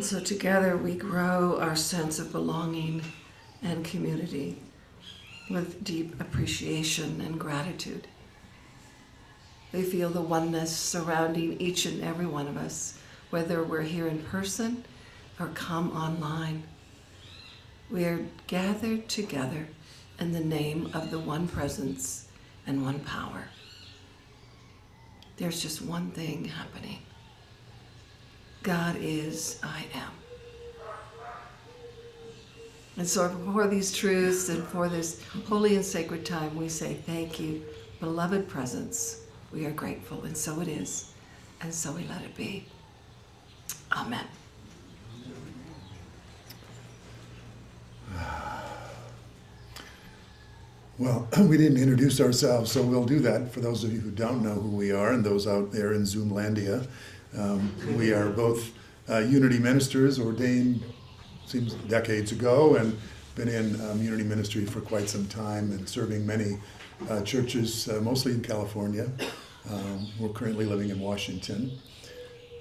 And so together we grow our sense of belonging and community with deep appreciation and gratitude. We feel the oneness surrounding each and every one of us, whether we're here in person or come online. We are gathered together in the name of the one presence and one power. There's just one thing happening. God is, I am. And so for these truths and for this holy and sacred time, we say thank you, beloved presence. We are grateful, and so it is, and so we let it be. Amen. Well, we didn't introduce ourselves, so we'll do that for those of you who don't know who we are and those out there in Zoomlandia. We are both Unity ministers, ordained, seems decades ago, and been in Unity ministry for quite some time and serving many churches, mostly in California. We're currently living in Washington.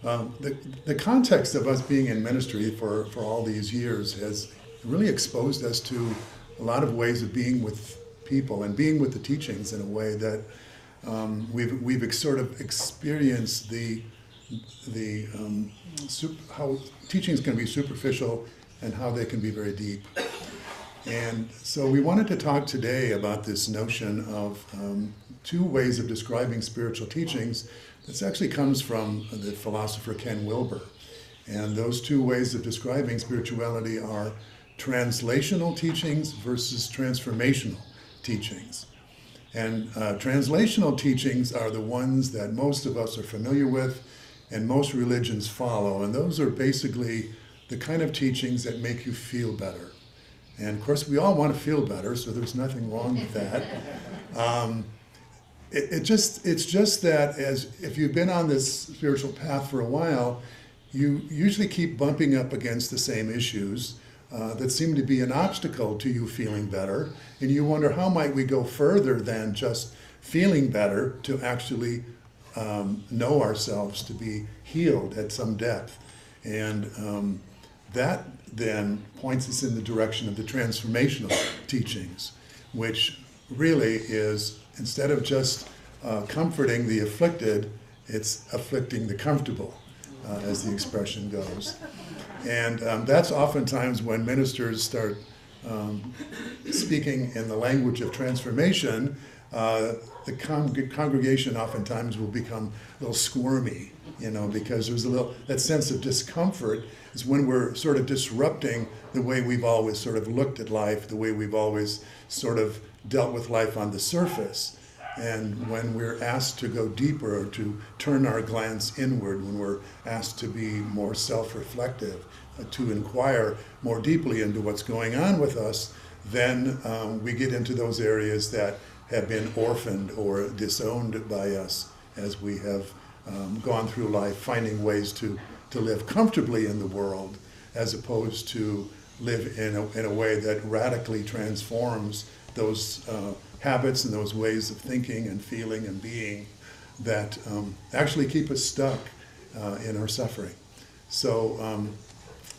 The context of us being in ministry for all these years has really exposed us to a lot of ways of being with people and being with the teachings in a way that we've sort of experienced how teachings can be superficial and how they can be very deep. And so we wanted to talk today about this notion of two ways of describing spiritual teachings. This actually comes from the philosopher Ken Wilber. And those two ways of describing spirituality are translational teachings versus transformational teachings. And translational teachings are the ones that most of us are familiar with and most religions follow. And those are basically the kind of teachings that make you feel better. And of course, we all want to feel better, so there's nothing wrong with that. It's just that if you've been on this spiritual path for a while, you usually keep bumping up against the same issues that seem to be an obstacle to you feeling better. And you wonder, how might we go further than just feeling better to actually know ourselves to be healed at some depth? And that then points us in the direction of the transformational teachings, which really is, instead of just comforting the afflicted, it's afflicting the comfortable, as the expression goes. And that's oftentimes when ministers start speaking in the language of transformation, the congregation oftentimes will become a little squirmy, because there's that sense of discomfort is when we're sort of disrupting the way we've always sort of looked at life, the way we've always sort of dealt with life on the surface. And when we're asked to go deeper, or to turn our glance inward, when we're asked to be more self-reflective, to inquire more deeply into what's going on with us, then we get into those areas that have been orphaned or disowned by us as we have gone through life, finding ways to live comfortably in the world, as opposed to live in a way that radically transforms those habits and those ways of thinking and feeling and being that actually keep us stuck in our suffering. So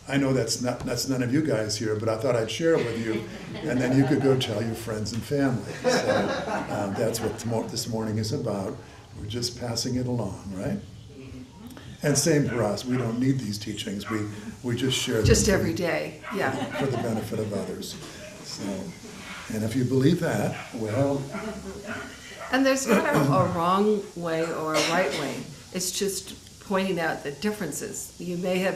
I know that's none of you guys here, but I thought I'd share it with you, and then you could go tell your friends and family. So that's what this morning is about. We're just passing it along, right? And same for us. We don't need these teachings. We just share them. Just every day, yeah. For the benefit of others. So, and if you believe that, well. And there's not a wrong way or a right way. It's just pointing out the differences. You may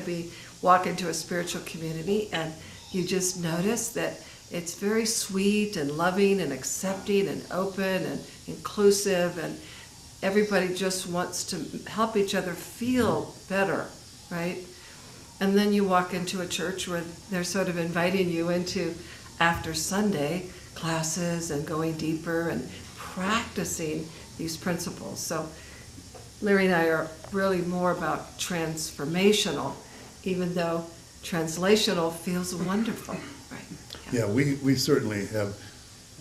walk into a spiritual community and you just notice that it's very sweet and loving and accepting and open and inclusive, and everybody just wants to help each other feel better, right? And then you walk into a church where they're sort of inviting you into after Sunday classes and going deeper and practicing these principles. So Larry and I are really more about transformational, even though translational feels wonderful, right? Yeah, we certainly have.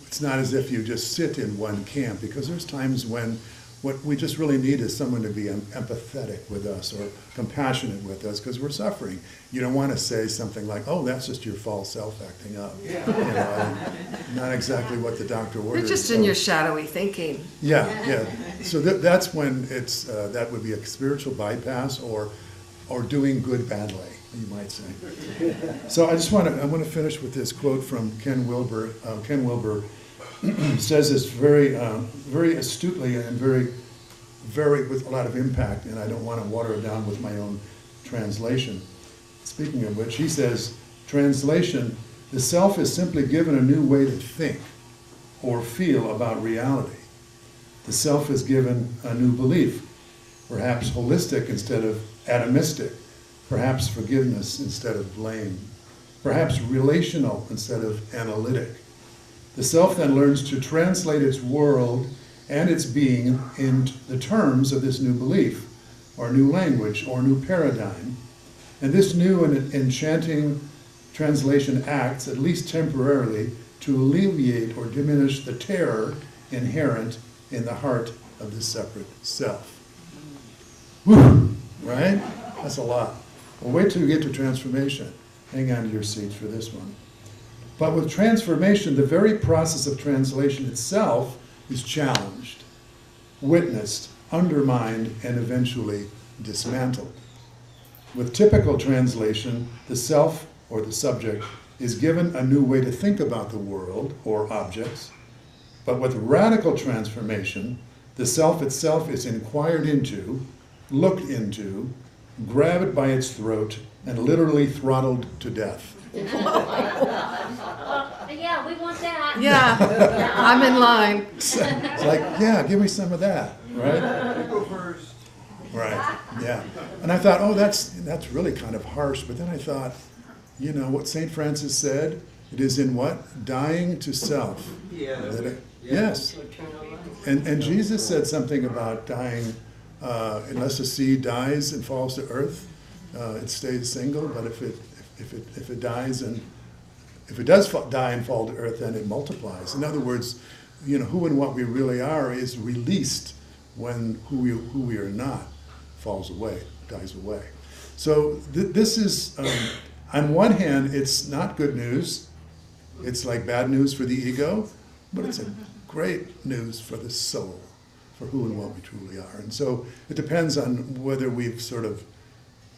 It's not as if you just sit in one camp, because there's times when What we just really need is someone to be empathetic with us or compassionate with us because we're suffering. You don't want to say something like, "Oh, that's just your false self acting up." Yeah. You know, not exactly what the doctor ordered. You're just in your shadowy thinking. Yeah. So that's when it's that would be a spiritual bypass or doing good badly, you might say. So I want to finish with this quote from Ken Wilber. Ken Wilber says this very astutely and very with a lot of impact, and I don't want to water it down with my own translation. Speaking of which, he says, translation, the self is simply given a new way to think or feel about reality. The self is given a new belief, perhaps holistic instead of atomistic, perhaps forgiveness instead of blame, perhaps relational instead of analytic. The self then learns to translate its world and its being in the terms of this new belief, or new language, or new paradigm. And this new and enchanting translation acts, at least temporarily, to alleviate or diminish the terror inherent in the heart of the separate self. Whew, right? That's a lot. Well, wait till you get to transformation. Hang on to your seats for this one. But with transformation, the very process of translation itself is challenged, witnessed, undermined, and eventually dismantled. With typical translation, the self, or the subject, is given a new way to think about the world or objects. But with radical transformation, the self itself is inquired into, looked into, grabbed by its throat, and literally throttled to death. Yeah, we want that. Yeah, I'm in line. It's like, yeah, give me some of that, right? Go first. Right, yeah. And I thought, oh, that's really kind of harsh. But then I thought, you know, what St. Francis said, it is in what? Dying to self. Yeah. Yes. And Jesus said something about dying, unless a seed dies and falls to earth, it stays single. But if it dies and if it does die and fall to earth, then it multiplies. In other words, you know, who and what we really are is released when who we are not falls away, dies away. So this is, on one hand, it's not good news. It's like bad news for the ego, but it's a great news for the soul, for who and what we truly are. And so it depends on whether we've sort of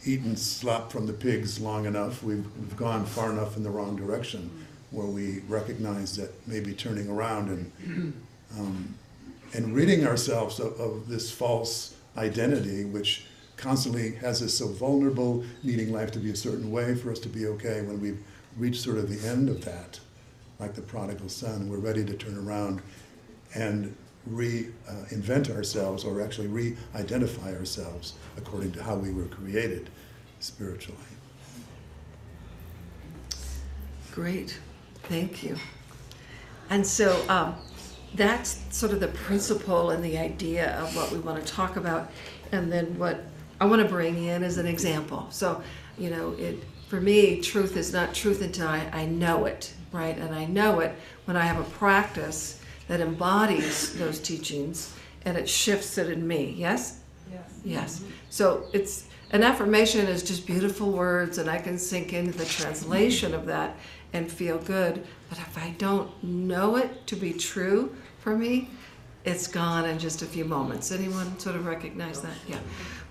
eaten slop from the pigs long enough, we've gone far enough in the wrong direction, where we recognize that maybe turning around and ridding ourselves of this false identity, which constantly has us so vulnerable, needing life to be a certain way for us to be okay. When we've reached sort of the end of that, like the prodigal son, we're ready to turn around and reinvent ourselves, or actually re-identify ourselves according to how we were created spiritually. Great, thank you. And so that's sort of the principle and the idea of what we want to talk about. And then what I want to bring in is an example. So, you know, for me, truth is not truth until I know it, right? And I know it when I have a practice that embodies those teachings and it shifts it in me. Yes? Yes. So an affirmation is just beautiful words, and I can sink into the translation of that and feel good. But if I don't know it to be true for me, it's gone in just a few moments. Anyone sort of recognize that? Yeah.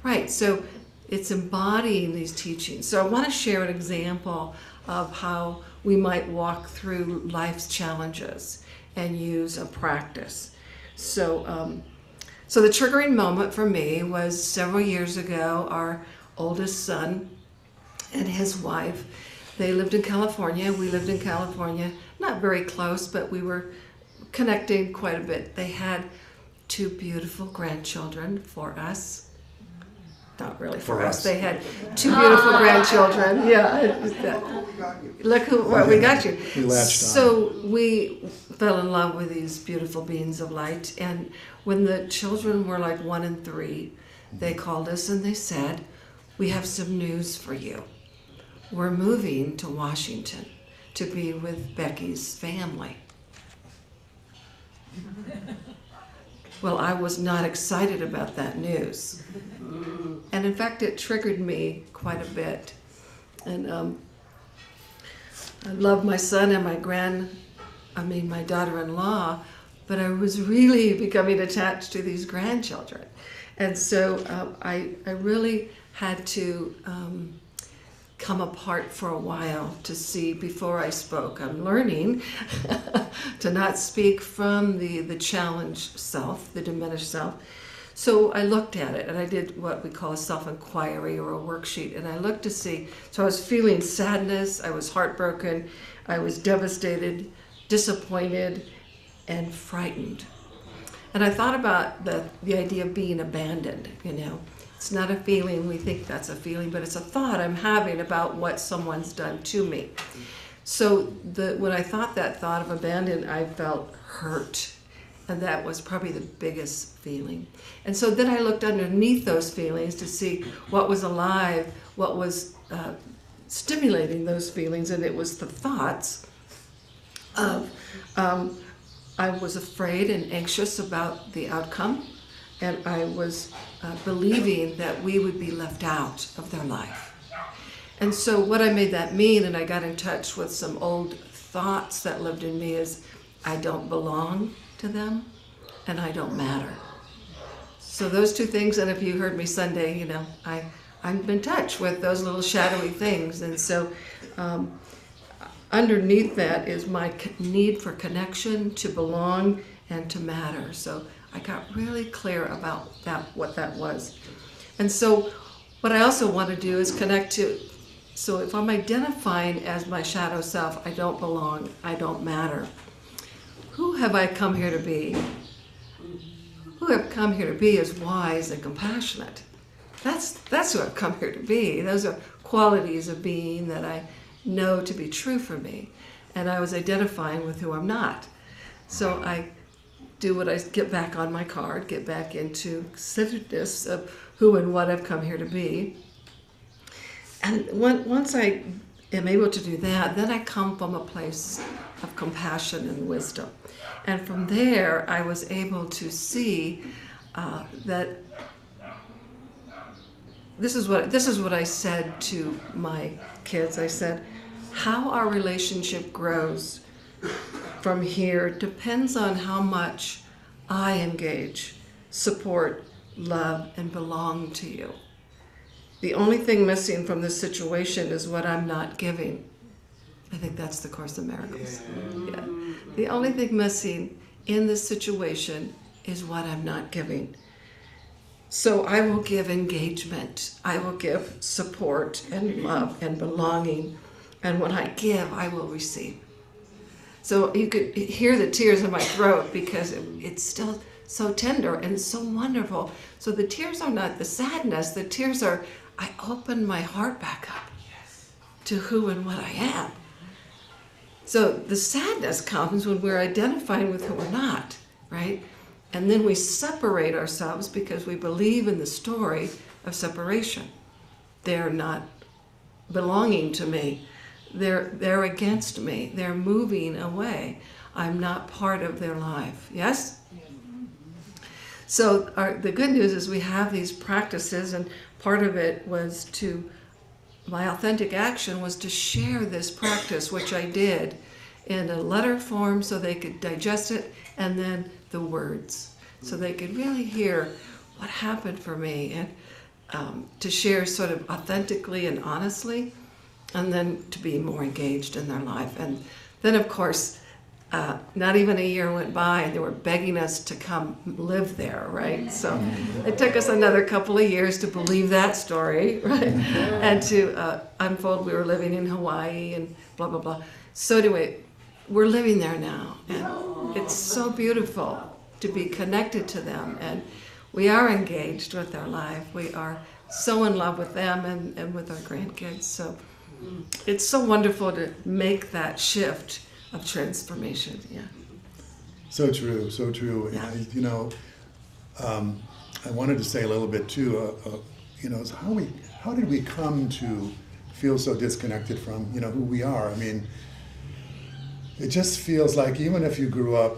Right. So it's embodying these teachings. So I want to share an example of how we might walk through life's challenges and use a practice. So the triggering moment for me was several years ago. Our oldest son and his wife, they lived in California. We lived in California, not very close, but we were connecting quite a bit. They had 2 beautiful grandchildren for us. Not really for us. They had 2 beautiful grandchildren. Yeah. Look what we got you. We latched on. So we fell in love with these beautiful beings of light. And when the children were like 1 and 3, they called us and they said, "We have some news for you. We're moving to Washington to be with Becky's family." Well, I was not excited about that news. And in fact, it triggered me quite a bit. And I love my son and my daughter-in-law, but I was really becoming attached to these grandchildren. And so I really had to come apart for a while to see before I spoke. I'm learning to not speak from the challenged self, the diminished self. So I looked at it and I did what we call a self-inquiry or a worksheet, and I looked to see. So I was feeling sadness, I was heartbroken, I was devastated, disappointed, and frightened. And I thought about the idea of being abandoned, you know. It's not a feeling, we think that's a feeling, but it's a thought I'm having about what someone's done to me. So when I thought that thought of abandon, I felt hurt. And that was probably the biggest feeling. And so then I looked underneath those feelings to see what was alive, what was stimulating those feelings, and it was the thoughts of I was afraid and anxious about the outcome, and I was believing that we would be left out of their life. And so what I made that mean, and I got in touch with some old thoughts that lived in me, is I don't belong to them, and I don't matter. So those two things, and if you heard me Sunday, you know, I'm in touch with those little shadowy things. And so underneath that is my need for connection, to belong, and to matter. So I got really clear about what that was. And so what I also want to do is connect to, so if I'm identifying as my shadow self, I don't belong, I don't matter. Who have I come here to be? Who I've come here to be is wise and compassionate. That's who I've come here to be. Those are qualities of being that I know to be true for me. And I was identifying with who I'm not. So I do what I get back on my card, get back into centeredness of who and what I've come here to be. And once I am able to do that, then I come from a place of compassion and wisdom. And from there, I was able to see that this is what I said to my kids. I said, how our relationship grows from here depends on how much I engage, support, love, and belong to you. The only thing missing from this situation is what I'm not giving. I think that's the Course in Miracles. Yeah. The only thing missing in this situation is what I'm not giving. So I will give engagement. I will give support and love and belonging. And when I give, I will receive. So you could hear the tears in my throat because it's still so tender and so wonderful. So the tears are not the sadness. The tears are, I open my heart back up to who and what I am. So the sadness comes when we're identifying with who we're not, right? And then we separate ourselves because we believe in the story of separation. They're not belonging to me. They're against me. They're moving away. I'm not part of their life. Yes? So the good news is we have these practices, and part of it was my authentic action was to share this practice, which I did in a letter form so they could digest it, and then the words, so they could really hear what happened for me, and to share sort of authentically and honestly, and then to be more engaged in their life. And then, of course, not even a year went by, and they were begging us to come live there, right? So it took us another couple of years to believe that story, right? And to unfold we were living in Hawaii and blah, blah, blah. So anyway, we're living there now, and it's so beautiful to be connected to them, and we are engaged with their life. We are so in love with them and with our grandkids. So it's so wonderful to make that shift of transformation. Yeah. So true, so true. Yeah. I wanted to say a little bit too. Is how did we come to feel so disconnected from who we are? I mean, it just feels like even if you grew up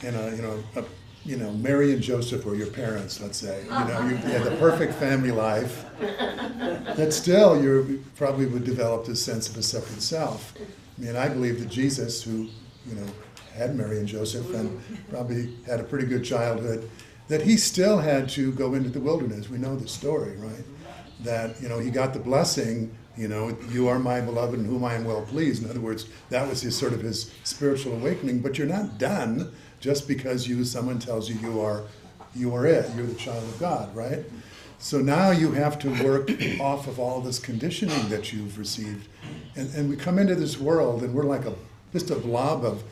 in a you know, Mary and Joseph were your parents, let's say. You know, you had the perfect family life. That still, you probably would develop this sense of a separate self. I mean, I believe that Jesus, who, you know, had Mary and Joseph and probably had a pretty good childhood, that he still had to go into the wilderness. We know the story, right? That, you know, he got the blessing, you know, you are my beloved in whom I am well pleased. In other words, that was his sort of his spiritual awakening, but you're not done just because someone tells you you are it, you're the child of God, right? So now you have to work off of all this conditioning that you've received. And we come into this world and we're like just a blob of,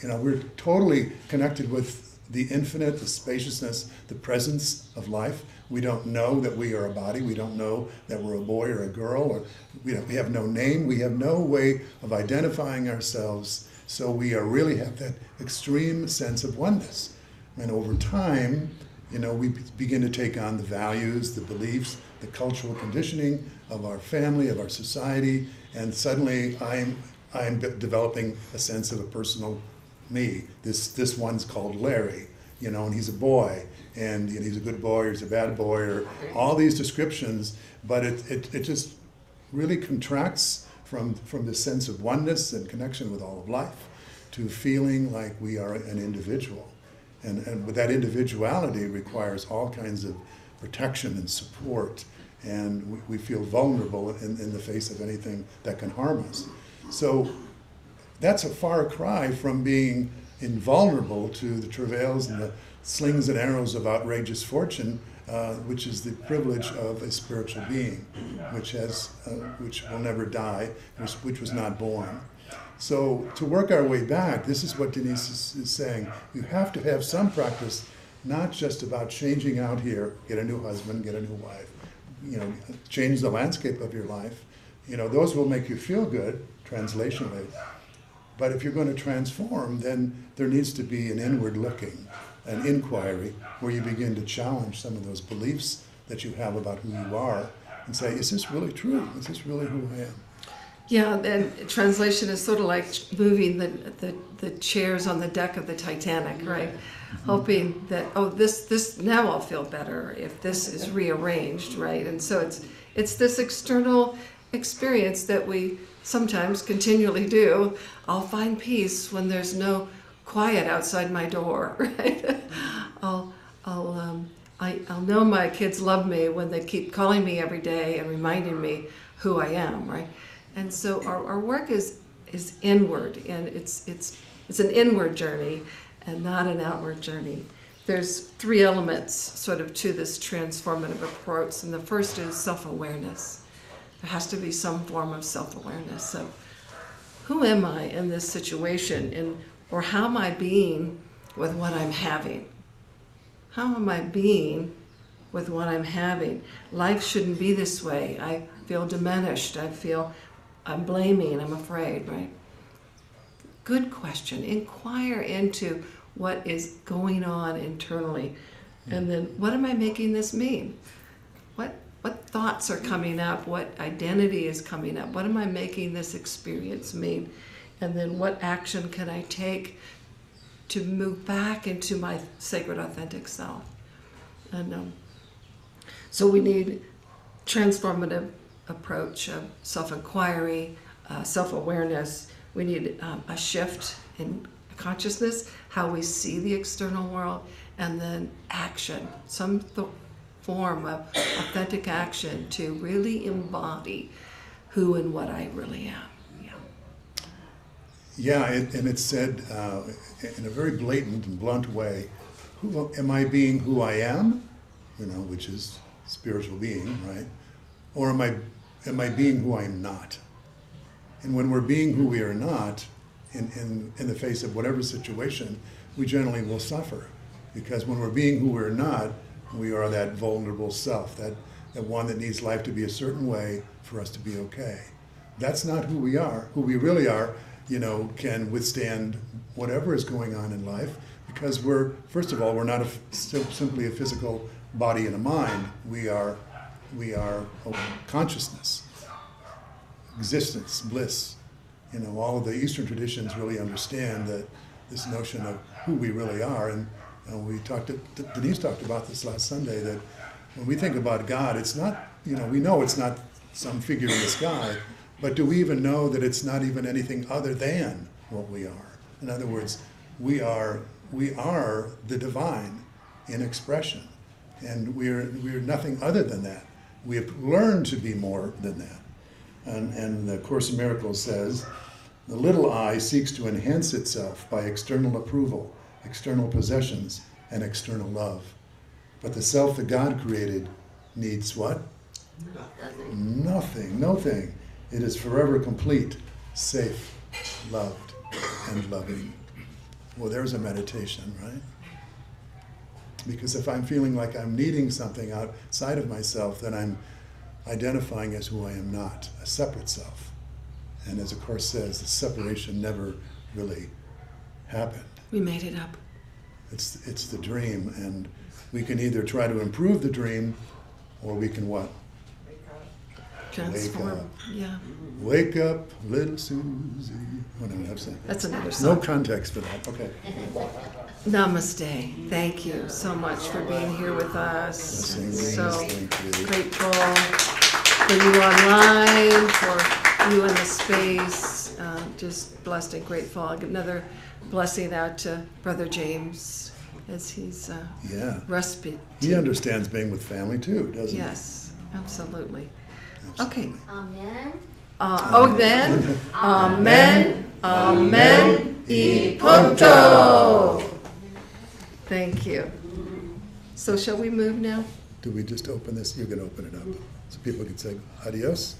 you know, we're totally connected with the infinite, the spaciousness, the presence of life. We don't know that we are a body. We don't know that we're a boy or a girl. Or we have no name. We have no way of identifying ourselves. So we really have that extreme sense of oneness. And over time, you know, we begin to take on the values, the beliefs, the cultural conditioning of our family, of our society, and suddenly I'm developing a sense of a personal me. This one's called Larry, you know, and he's a boy, and you know, he's a good boy or he's a bad boy, or all these descriptions, but it just really contracts from this sense of oneness and connection with all of life to feeling like we are an individual. And with that individuality requires all kinds of protection and support, and we feel vulnerable in the face of anything that can harm us. So that's a far cry from being invulnerable to the travails and the slings and arrows of outrageous fortune, which is the privilege of a spiritual being, which will never die, which was not born. So to work our way back, this is what Denise is saying. You have to have some practice, not just about changing out here, get a new husband, get a new wife, you know, change the landscape of your life. You know, those will make you feel good, translationally. But if you're going to transform, then there needs to be an inward looking, an inquiry, where you begin to challenge some of those beliefs that you have about who you are and say, is this really true? Is this really who I am? Yeah, and translation is sort of like moving the chairs on the deck of the Titanic, right? Mm-hmm. Hoping that, oh, this now I'll feel better if this is rearranged, right? And so it's this external experience that we sometimes continually do. I'll find peace when there's no quiet outside my door, right? I'll know my kids love me when they keep calling me every day and reminding me who I am, right? And so our work is inward, and it's an inward journey and not an outward journey. There's 3 elements sort of to this transformative approach, and the first is self-awareness. There has to be some form of self-awareness. So who am I in this situation, or how am I being with what I'm having? How am I being with what I'm having? Life shouldn't be this way. I feel diminished. I'm blaming, I'm afraid, right? Good question. Inquire into what is going on internally. And then, what am I making this mean? What thoughts are coming up? What identity is coming up? What am I making this experience mean? And then what action can I take to move back into my sacred, authentic self? And so we need transformative approach of self-inquiry, self-awareness. We need a shift in consciousness, how we see the external world, and then action, some form of authentic action to really embody who and what I really am. Yeah, and it's said in a very blatant and blunt way, am I being who I am, you know, which is spiritual being, right? Or am I being who I'm not? And when we're being who we are not, in the face of whatever situation, we generally will suffer. Because when we're being who we're not, we are that vulnerable self, that one that needs life to be a certain way for us to be okay. That's not who we are. Who we really are, you know, can withstand whatever is going on in life, because first of all, we're not simply a physical body and a mind. We are consciousness, existence, bliss. You know, all of the Eastern traditions really understand that this notion of who we really are, and Denise talked about this last Sunday, that when we think about God, it's not, we know it's not some figure in the sky, but do we even know that it's not even anything other than what we are? In other words, we are the divine in expression, and we're nothing other than that. We have learned to be more than that. And the Course in Miracles says, the little I seeks to enhance itself by external approval, external possessions, and external love. But the self that God created needs what? Nothing. Nothing. It is forever complete, safe, loved, and loving. Well, there's a meditation, right? Because if I'm feeling like I'm needing something outside of myself, then I'm identifying as who I am not, a separate self. And as the Course says, the separation never really happened. We made it up. It's the dream, and we can either try to improve the dream, or we can what? Transform. Wake up. Yeah. Wake up, little Susie. Oh, no, That's another no song. context for that. Okay. Namaste. Thank you so much for being here with us. Blessings. So Thank you. grateful for you online, for you in the space. Just blessed and grateful. I'll give another blessing out to Brother James as he's Yeah. respite. He understands being with family too, doesn't he? Yes, absolutely. Okay. Amen. Then. Amen. Amen. E punto. Thank you. So shall we move now? Do we just open this? You can open it up so people can say adios.